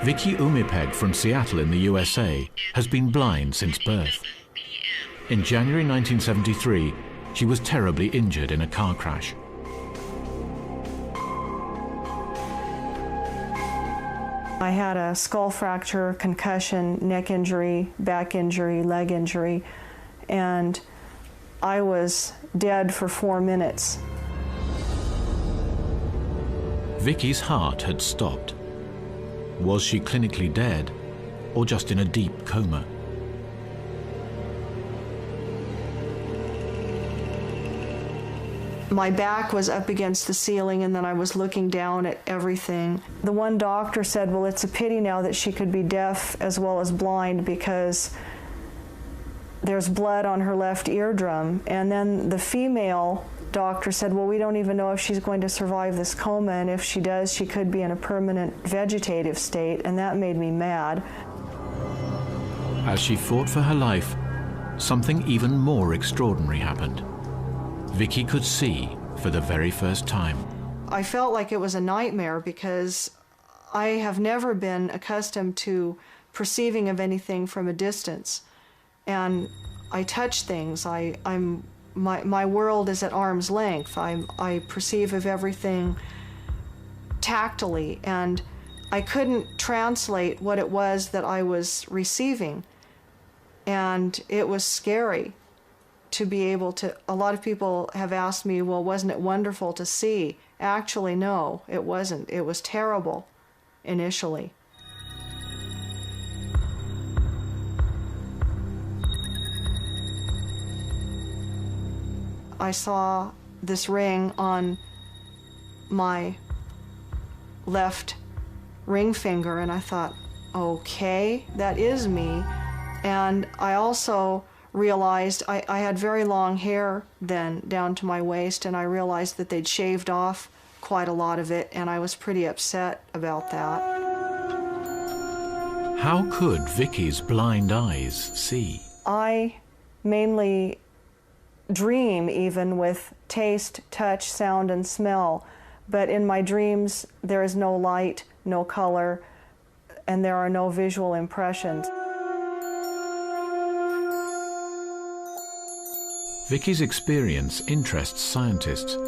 Vicki Noratuk from Seattle in the USA has been blind since birth. In January 1973, she was terribly injured in a car crash. I had a skull fracture, concussion, neck injury, back injury, leg injury, and I was dead for 4 minutes. Vicki's heart had stopped. Was she clinically dead, or just in a deep coma? My back was up against the ceiling, and then I was looking down at everything. The one doctor said, well, it's a pity now that she could be deaf as well as blind because there's blood on her left eardrum. And then the female doctor said, well, we don't even know if she's going to survive this coma, and if she does, she could be in a permanent vegetative state, and that made me mad. As she fought for her life, something even more extraordinary happened. Vicki could see for the very first time. I felt like it was a nightmare because I have never been accustomed to perceiving of anything from a distance. And I touch things. My world is at arm's length. I perceive of everything tactily, and I couldn't translate what it was that I was receiving. And it was scary to be able to, a lot of people have asked me, well, wasn't it wonderful to see? Actually, no, it wasn't. It was terrible initially. I saw this ring on my left ring finger, and I thought, okay, that is me. And I also realized I had very long hair then down to my waist, and I realized that they'd shaved off quite a lot of it, and I was pretty upset about that. How could Vicki's blind eyes see? I mainly dream even with taste, touch, sound, and smell, but in my dreams there is no light, no color, and there are no visual impressions. Vicki's experience interests scientists.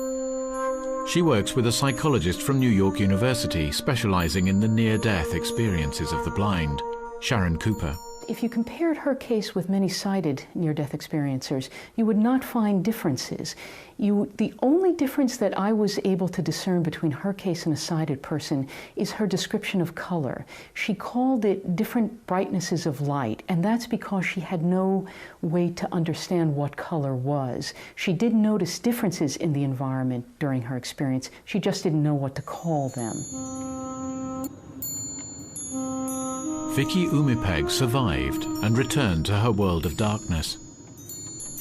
She works with a psychologist from New York University specializing in the near-death experiences of the blind, Sharon Cooper. If you compared her case with many sighted near-death experiencers, you would not find differences. The only difference that I was able to discern between her case and a sighted person is her description of color. She called it different brightnesses of light, and that's because she had no way to understand what color was. She did notice differences in the environment during her experience. She just didn't know what to call them. Vicki Noratuk survived and returned to her world of darkness.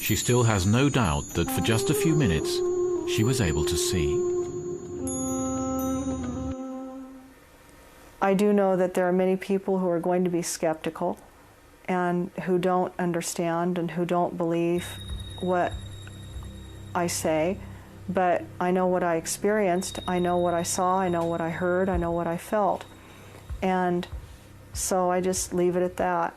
She still has no doubt that for just a few minutes, she was able to see. I do know that there are many people who are going to be skeptical and who don't understand and who don't believe what I say, but I know what I experienced, I know what I saw, I know what I heard, I know what I felt. And so I just leave it at that.